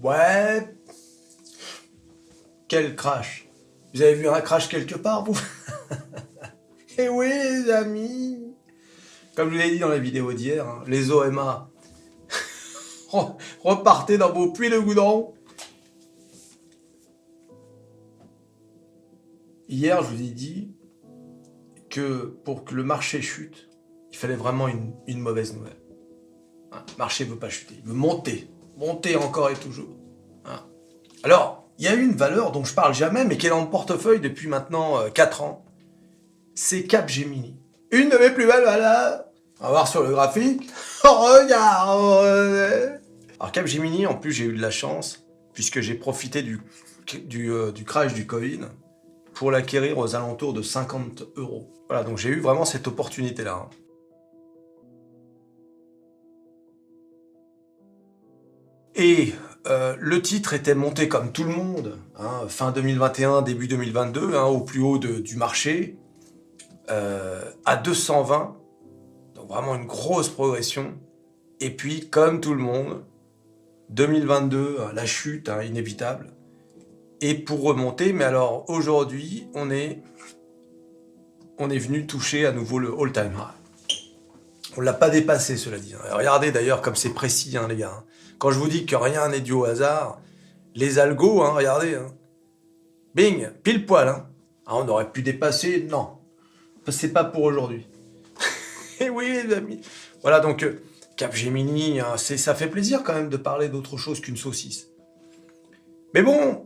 Ouais, quel crash. Vous avez vu un crash quelque part, vous? Eh oui, les amis. Comme je vous l'ai dit dans la vidéo d'hier, hein, les OMA, repartez dans vos puits de goudron. Hier, je vous ai dit que pour que le marché chute, il fallait vraiment une mauvaise nouvelle. Hein, le marché ne veut pas chuter, il veut monter. Monter encore et toujours. Hein. Alors, il y a une valeur dont je parle jamais, mais qui est dans mon portefeuille depuis maintenant 4 ans. C'est Capgemini. Une de mes plus belles valeurs. On va voir sur le graphique. Regarde. Alors Capgemini, en plus, j'ai eu de la chance, puisque j'ai profité du crash du Covid pour l'acquérir aux alentours de 50 €. Voilà, donc j'ai eu vraiment cette opportunité-là. Hein. Et le titre était monté comme tout le monde, hein, fin 2021, début 2022, hein, au plus haut du marché, à 220, donc vraiment une grosse progression. Et puis, comme tout le monde, 2022, la chute, hein, inévitable. Et pour remonter, mais alors aujourd'hui, on est venu toucher à nouveau le all-time high. On ne l'a pas dépassé, cela dit. Regardez d'ailleurs comme c'est précis, hein, les gars. Hein. Quand je vous dis que rien n'est dû au hasard, les algos, hein, regardez. Hein. Bing, pile poil. Hein. Ah, on aurait pu dépasser, non. C'est pas pour aujourd'hui. Et oui, les amis. Voilà, donc Capgemini, hein, ça fait plaisir quand même de parler d'autre chose qu'une saucisse. Mais bon,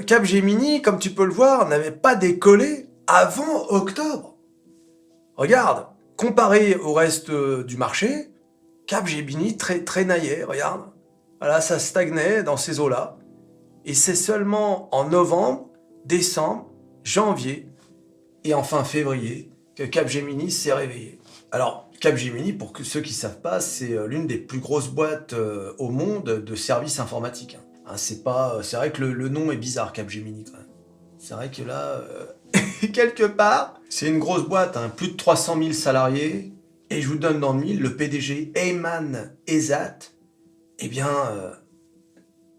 Capgemini, comme tu peux le voir, n'avait pas décollé avant octobre. Regarde, comparé au reste du marché, Capgemini traînaillait, regarde. Voilà, ça stagnait dans ces eaux-là. Et c'est seulement en novembre, décembre, janvier et enfin février que Capgemini s'est réveillé. Alors, Capgemini, pour ceux qui ne savent pas, c'est l'une des plus grosses boîtes au monde de services informatiques. Hein, c'est vrai que le nom est bizarre, Capgemini, quand même. C'est vrai que là, quelque part, c'est une grosse boîte, hein, plus de 300 000 salariés. Et je vous donne dans le mille, le PDG Ayman Ezzat, eh bien,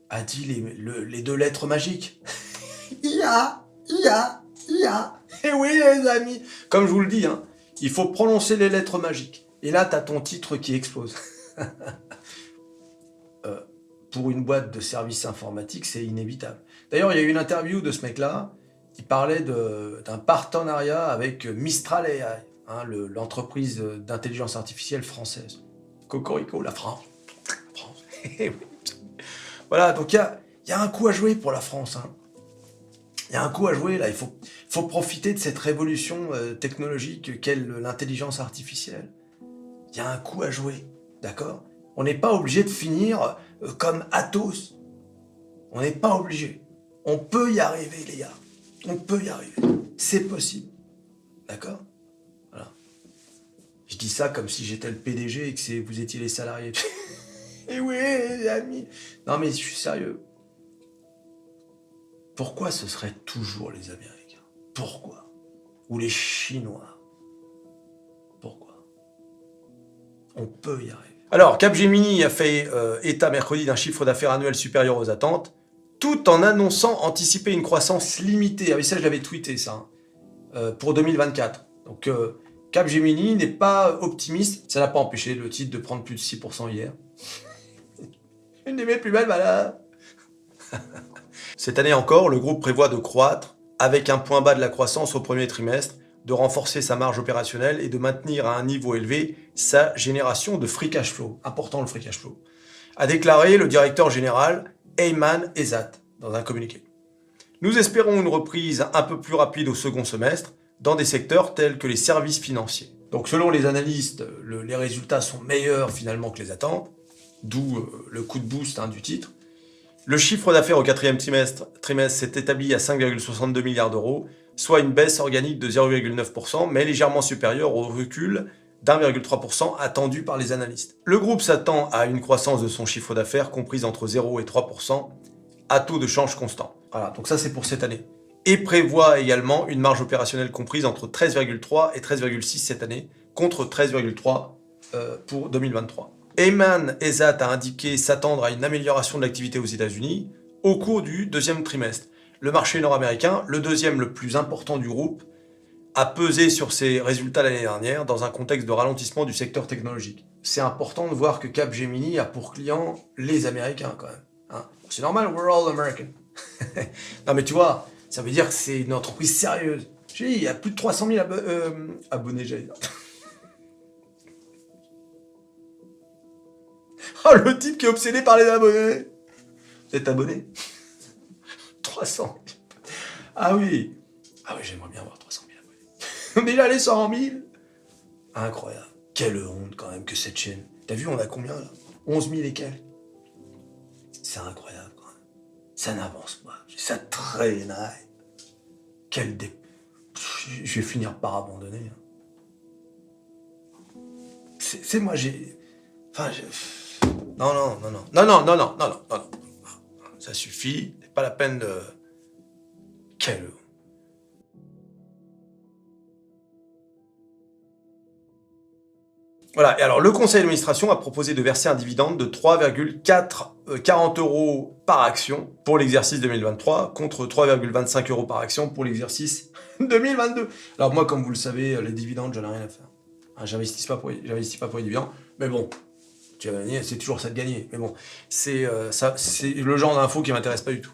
a dit les deux lettres magiques. IA. Eh oui, les amis. Comme je vous le dis, hein, il faut prononcer les lettres magiques. Et là, t'as ton titre qui explose. Pour une boîte de services informatiques, c'est inévitable. D'ailleurs, il y a eu une interview de ce mec-là qui parlait d'un partenariat avec Mistral AI, hein, l'entreprise d'intelligence artificielle française. Cocorico, la France. Voilà, donc il y a un coup à jouer pour la France. Hein. Il y a un coup à jouer, là. Il faut profiter de cette révolution technologique qu'est l'intelligence artificielle. Il y a un coup à jouer, d'accord? On n'est pas obligé de finir comme Athos. On n'est pas obligé. On peut y arriver, les gars. On peut y arriver. C'est possible. D'accord? Voilà. Je dis ça comme si j'étais le PDG et que vous étiez les salariés. Et oui, les amis. Non, mais je suis sérieux. Pourquoi ce serait toujours les Américains? Pourquoi? Ou les Chinois? Pourquoi? On peut y arriver. Alors, Capgemini a fait état mercredi d'un chiffre d'affaires annuel supérieur aux attentes, tout en annonçant anticiper une croissance limitée. Ah oui, ça, je l'avais tweeté, ça, hein, pour 2024. Donc, Capgemini n'est pas optimiste. Ça n'a pas empêché le titre de prendre plus de 6% hier. Une des mes plus belles valeurs. Cette année encore, le groupe prévoit de croître avec un point bas de la croissance au premier trimestre, de renforcer sa marge opérationnelle et de maintenir à un niveau élevé sa génération de free cash flow. Important le free cash flow. A déclaré le directeur général Ayman Ezzat dans un communiqué. Nous espérons une reprise un peu plus rapide au second semestre dans des secteurs tels que les services financiers. Donc selon les analystes, les résultats sont meilleurs finalement que les attentes, d'où le coup de boost, hein, du titre. Le chiffre d'affaires au quatrième trimestre s'est établi à 5,62 milliards d'euros, soit une baisse organique de 0,9%, mais légèrement supérieure au recul d'1,3% attendu par les analystes. Le groupe s'attend à une croissance de son chiffre d'affaires comprise entre 0 et 3% à taux de change constant. Voilà, donc ça c'est pour cette année. Et prévoit également une marge opérationnelle comprise entre 13,3 et 13,6 cette année, contre 13,3 pour 2023. Ayman Ezzat a indiqué s'attendre à une amélioration de l'activité aux États-Unis au cours du deuxième trimestre. Le marché nord-américain, le deuxième le plus important du groupe, a pesé sur ses résultats l'année dernière dans un contexte de ralentissement du secteur technologique. C'est important de voir que Capgemini a pour clients les Américains quand même. Hein. C'est normal, we're all American. Non mais tu vois, ça veut dire que c'est une entreprise sérieuse. J'ai dit, il y a plus de 300 000 abonnés, j'allais dire. Oh, le type qui est obsédé par les abonnés. Vous êtes abonné 300 000. Ah oui. Ah oui, j'aimerais bien avoir 300 000 abonnés. Déjà les 100 000. Incroyable. Quelle honte quand même que cette chaîne. T'as vu, on a combien là 11 000 et quelques. C'est incroyable quand même. Ça n'avance pas. Ça traîne. Quel dé... Je vais finir par abandonner. C'est moi, j'ai... Enfin, non, non, non, non. Non, non, non, non, non, non, non. Ça suffit. C'est pas la peine de... Quelle... Voilà, et alors le conseil d'administration a proposé de verser un dividende de 3,40 € par action pour l'exercice 2023 contre 3,25 € par action pour l'exercice 2022. Alors moi, comme vous le savez, les dividendes, j'en ai rien à faire. Hein, j'investis pas pour les dividendes, mais bon, tu vas gagner, c'est toujours ça de gagner. Mais bon, c'est le genre d'info qui m'intéresse pas du tout.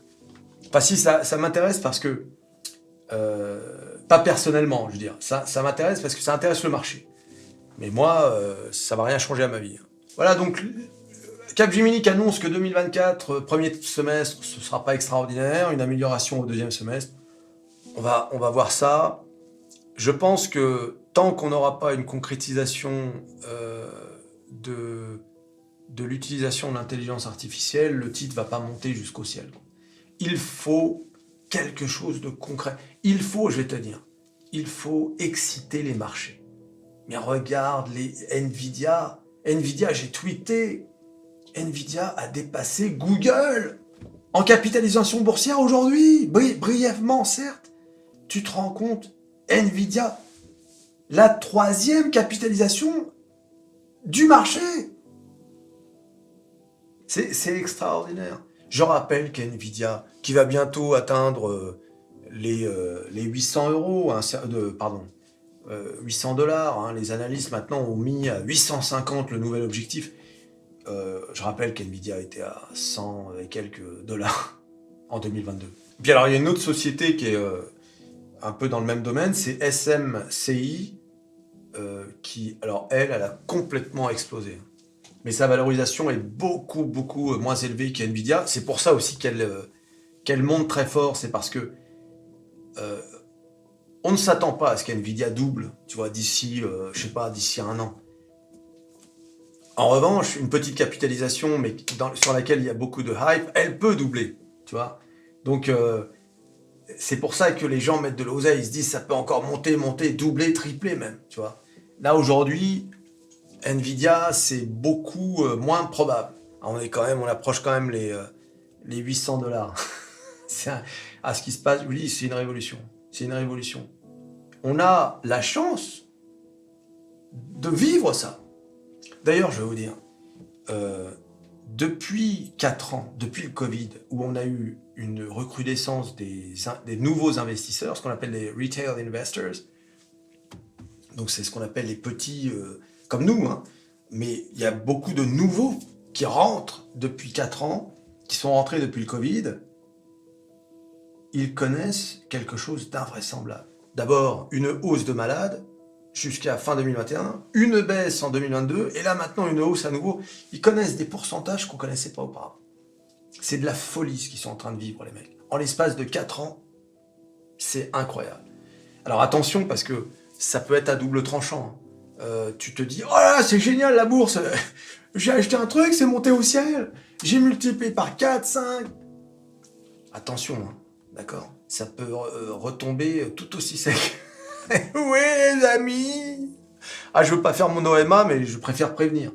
Enfin si, ça m'intéresse parce que, pas personnellement, je veux dire, ça m'intéresse parce que ça intéresse le marché. Mais moi, ça va rien changer à ma vie. Voilà, donc Capgemini qui annonce que 2024, premier semestre, ce sera pas extraordinaire, une amélioration au deuxième semestre. On va voir ça. Je pense que tant qu'on n'aura pas une concrétisation de l'utilisation de l'intelligence artificielle, le titre va pas monter jusqu'au ciel. Il faut quelque chose de concret. Il faut, je vais te dire, il faut exciter les marchés. Mais regarde les Nvidia. Nvidia, j'ai tweeté. Nvidia a dépassé Google en capitalisation boursière aujourd'hui. Brièvement, certes. Tu te rends compte? Nvidia, la 3e capitalisation du marché. C'est extraordinaire. Je rappelle qu'Nvidia, qui va bientôt atteindre les 800 €, pardon, 800 $, hein, les analystes maintenant ont mis à 850 le nouvel objectif. Je rappelle qu'Nvidia était à 100 et quelques dollars en 2022. Puis alors il y a une autre société qui est un peu dans le même domaine, c'est SMCI, qui, alors elle a complètement explosé. Mais sa valorisation est beaucoup moins élevée qu'Nvidia. C'est pour ça aussi qu'elle monte très fort, c'est parce que on ne s'attend pas à ce qu'Nvidia double, tu vois, d'ici, je sais pas, d'ici 1 an. En revanche, une petite capitalisation, mais sur laquelle il y a beaucoup de hype, elle peut doubler, tu vois. Donc, c'est pour ça que les gens mettent de l'oseille, ils se disent ça peut encore monter, doubler, tripler même, tu vois. Là, aujourd'hui, Nvidia, c'est beaucoup moins probable. On approche quand même les 800 $. Ce qui se passe, oui, c'est une révolution. C'est une révolution. On a la chance de vivre ça. D'ailleurs, je vais vous dire, depuis 4 ans, depuis le Covid, où on a eu une recrudescence des nouveaux investisseurs, ce qu'on appelle les retail investors, donc c'est ce qu'on appelle les petits, comme nous, hein, mais il y a beaucoup de nouveaux qui rentrent depuis 4 ans, qui sont rentrés depuis le Covid. Ils connaissent quelque chose d'invraisemblable. D'abord, une hausse de malades jusqu'à fin 2021, une baisse en 2022, et là maintenant une hausse à nouveau. Ils connaissent des pourcentages qu'on ne connaissait pas auparavant. C'est de la folie ce qu'ils sont en train de vivre, les mecs. En l'espace de 4 ans, c'est incroyable. Alors attention, parce que ça peut être à double tranchant. Tu te dis, oh là, c'est génial la bourse, j'ai acheté un truc, c'est monté au ciel, j'ai multiplié par 4, 5. Attention, hein. D'accord, ça peut retomber tout aussi sec. Oui, les amis. Ah, je veux pas faire mon OMA, mais je préfère prévenir.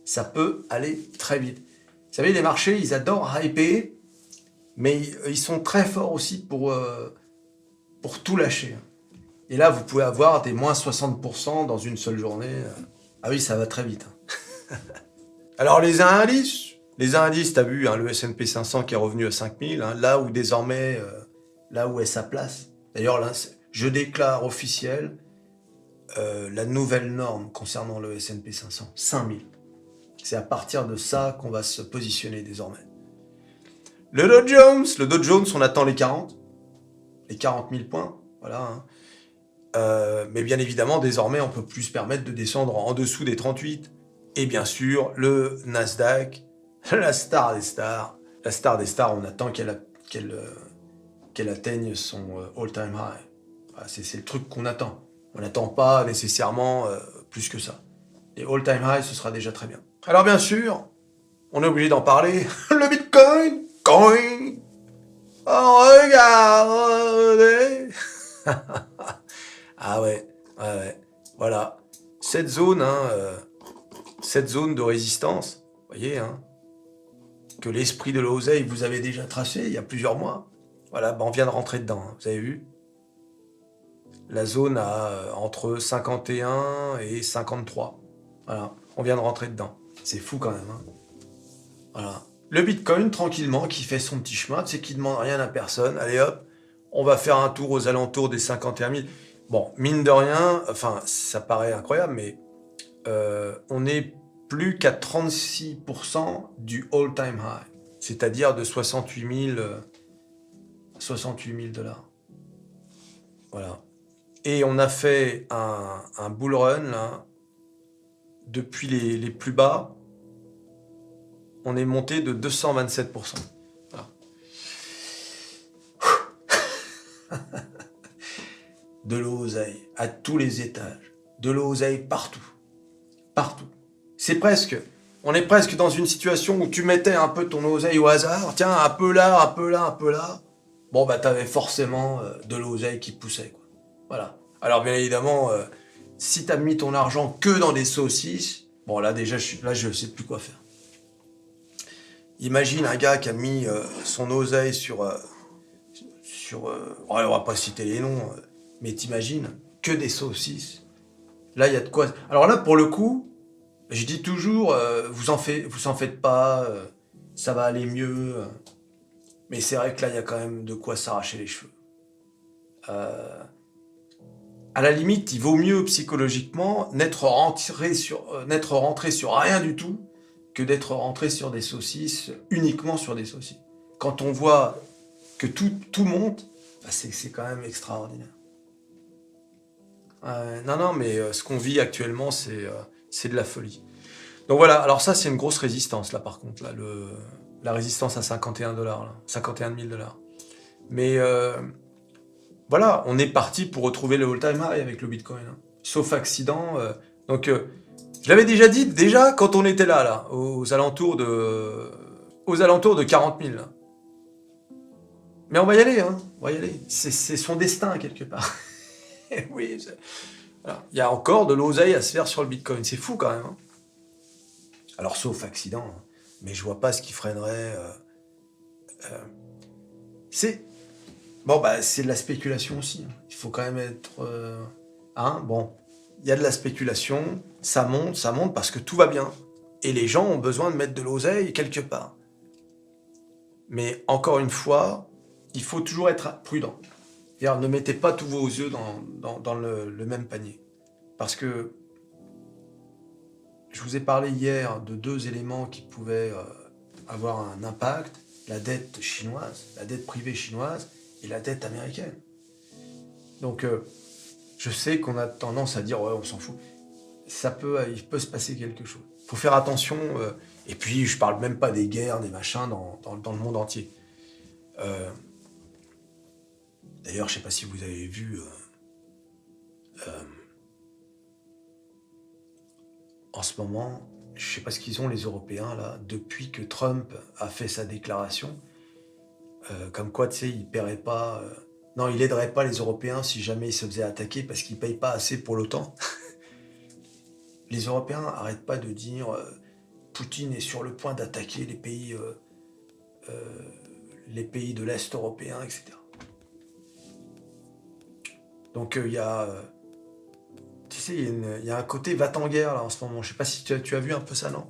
Ça peut aller très vite. Vous savez, les marchés, ils adorent hyper, mais ils sont très forts aussi pour tout lâcher. Et là, vous pouvez avoir des moins 60% dans une seule journée. Ah oui, ça va très vite. Alors les indices, t'as vu, hein, le S&P 500 qui est revenu à 5000, hein, là où désormais, là où est sa place. D'ailleurs, là, je déclare officiel la nouvelle norme concernant le S&P 500, 5000. C'est à partir de ça qu'on va se positionner désormais. Le Dow Jones, on attend les 40 000 points, voilà. Hein. Mais bien évidemment, désormais, on peut plus se permettre de descendre en dessous des 38. Et bien sûr, le Nasdaq, la star des stars, on attend qu'elle atteigne son all-time high. Voilà, c'est le truc qu'on attend. On n'attend pas nécessairement plus que ça. Et all-time high, ce sera déjà très bien. Alors bien sûr, on est obligé d'en parler. Le Bitcoin, coin. Oh, regardez. Ah ouais. Voilà. Cette zone de résistance, vous voyez, hein, que l'esprit de l'oseille vous avait déjà tracé il y a plusieurs mois. Voilà, on vient de rentrer dedans, hein, vous avez vu. La zone a entre 51 et 53. Voilà, on vient de rentrer dedans. C'est fou quand même. Hein. Voilà. Le Bitcoin, tranquillement, qui fait son petit chemin, tu sais, qui ne demande rien à personne. Allez hop, on va faire un tour aux alentours des 51 000. Bon, mine de rien, enfin, ça paraît incroyable, mais on est plus qu'à 36% du all-time high, c'est-à-dire de 68 000 dollars. Voilà. Et on a fait un bull run, là, depuis les plus bas, on est monté de 227%. Voilà. De l'oseille à tous les étages, de l'oseille partout. Partout. On est presque dans une situation où tu mettais un peu ton oseille au hasard, tiens, un peu là, un peu là, un peu là. Bon, bah, t'avais forcément de l'oseille qui poussait, quoi. Voilà. Alors, bien évidemment, si t'as mis ton argent que dans des saucisses, bon, là, déjà, je sais plus quoi faire. Imagine un gars qui a mis son oseille sur... on va pas citer les noms, mais t'imagines, que des saucisses. Là, il y a de quoi... Alors là, pour le coup, je dis toujours, vous en faites pas, ça va aller mieux. Mais c'est vrai que là, il y a quand même de quoi s'arracher les cheveux. À la limite, il vaut mieux psychologiquement n'être rentré sur rien du tout que d'être rentré sur des saucisses, uniquement sur des saucisses. Quand on voit que tout monte, bah c'est quand même extraordinaire. Non, mais ce qu'on vit actuellement, c'est de la folie. Donc voilà, alors ça c'est une grosse résistance là par contre, là, la résistance à 51 $, 51 000 $. Mais voilà, on est parti pour retrouver le all-time high avec le Bitcoin. Hein. Sauf accident. Donc je l'avais déjà dit, déjà quand on était là, aux alentours de 40 000. Là. Mais on va y aller, hein, on va y aller. C'est son destin quelque part. Oui, voilà. Il y a encore de l'oseille à se faire sur le Bitcoin, c'est fou quand même. Hein. Alors, sauf accident, hein. Mais je vois pas ce qui freinerait. C'est bon, bah c'est de la spéculation aussi. Hein. Il faut quand même être. Hein, bon, il y a de la spéculation, ça monte parce que tout va bien. Et les gens ont besoin de mettre de l'oseille quelque part. Mais encore une fois, il faut toujours être prudent. C'est-à-dire, ne mettez pas tous vos œufs dans le même panier. Parce que je vous ai parlé hier de deux éléments qui pouvaient avoir un impact, la dette chinoise, la dette privée chinoise et la dette américaine. Donc, je sais qu'on a tendance à dire, ouais, on s'en fout. Il peut se passer quelque chose. Il faut faire attention. Et puis, je parle même pas des guerres, des machins dans le monde entier. D'ailleurs, je sais pas si vous avez vu... en ce moment, je sais pas ce qu'ils ont les Européens là, depuis que Trump a fait sa déclaration, comme quoi tu sais, il paierait pas, non, il aiderait pas les Européens si jamais ils se faisaient attaquer parce qu'ils payent pas assez pour l'OTAN. Les Européens arrêtent pas de dire Poutine est sur le point d'attaquer les pays de l'Est européen, etc. Donc il y a sais, il y a un côté va-t-en-guerre là en ce moment. Je sais pas si tu as vu un peu ça, non?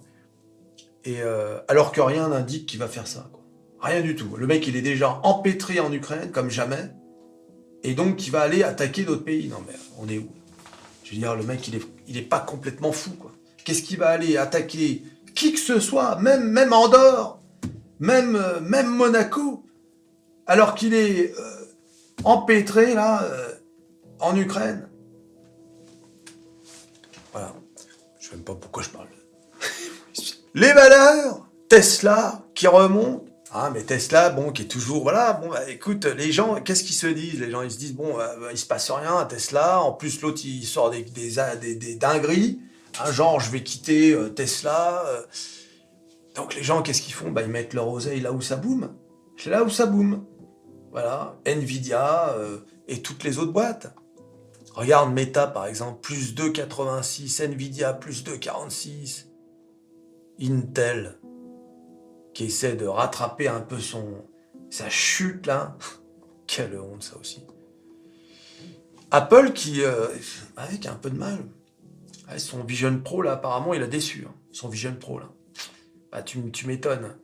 Et alors que rien n'indique qu'il va faire ça, quoi. Rien du tout. Le mec, il est déjà empêtré en Ukraine comme jamais, et donc il va aller attaquer d'autres pays. Non mais on est où? Je veux dire, le mec, il est pas complètement fou, quoi. Qu'est-ce qu'il va aller attaquer qui que ce soit, même Andorre, même Monaco, alors qu'il est empêtré là en Ukraine. Voilà. Je sais même pas pourquoi je parle. Les valeurs, Tesla qui remonte. Ah, mais Tesla, bon, qui est toujours, voilà, bon, bah, écoute, les gens, qu'est-ce qu'ils se disent? Les gens, ils se disent, bon, il se passe rien à Tesla. En plus, l'autre, il sort des dingueries. Hein, genre, je vais quitter Tesla. Donc, les gens, qu'est-ce qu'ils font? Bah, ils mettent leur oseille là où ça boum. C'est là où ça boum. Voilà. Nvidia et toutes les autres boîtes. Regarde Meta, par exemple, plus 2,86. Nvidia, plus 2,46. Intel, qui essaie de rattraper un peu sa chute là. Quelle honte ça aussi. Apple qui, avec un peu de mal. Ouais, son Vision Pro là, apparemment il a déçu. Hein. Son Vision Pro là. Bah, tu m'étonnes.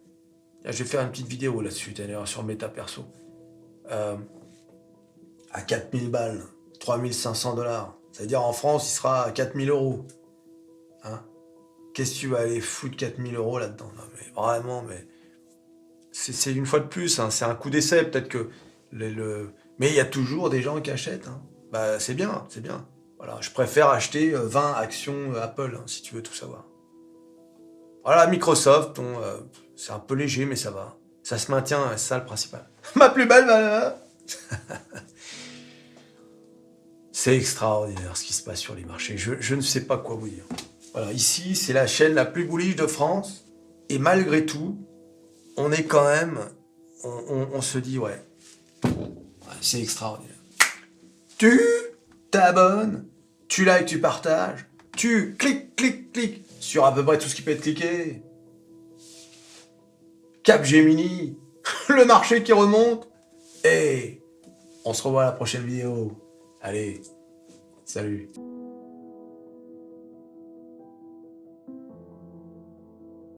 Là, je vais faire une petite vidéo là-dessus, d'ailleurs, sur Meta perso. À 4000 balles, 3500 $. C'est-à-dire en France, il sera à 4000 euros. Hein? Qu'est-ce que tu vas aller foutre 4000 euros là-dedans? Non, mais vraiment, mais. C'est une fois de plus, hein, c'est un coup d'essai, peut-être que mais il y a toujours des gens qui achètent. Hein. Bah, c'est bien, c'est bien. Voilà, je préfère acheter 20 actions Apple, hein, si tu veux tout savoir. Voilà, Microsoft, c'est un peu léger, mais ça va. Ça se maintient, c'est ça le principal. Ma plus belle valeur. C'est extraordinaire ce qui se passe sur les marchés. Je ne sais pas quoi vous dire. Voilà, ici, c'est la chaîne la plus bullish de France. Et malgré tout, on est quand même... On se dit, ouais, c'est extraordinaire. Tu t'abonnes, tu likes, tu partages, tu cliques sur à peu près tout ce qui peut être cliqué. Capgemini, le marché qui remonte. Et on se revoit à la prochaine vidéo. Allez, salut.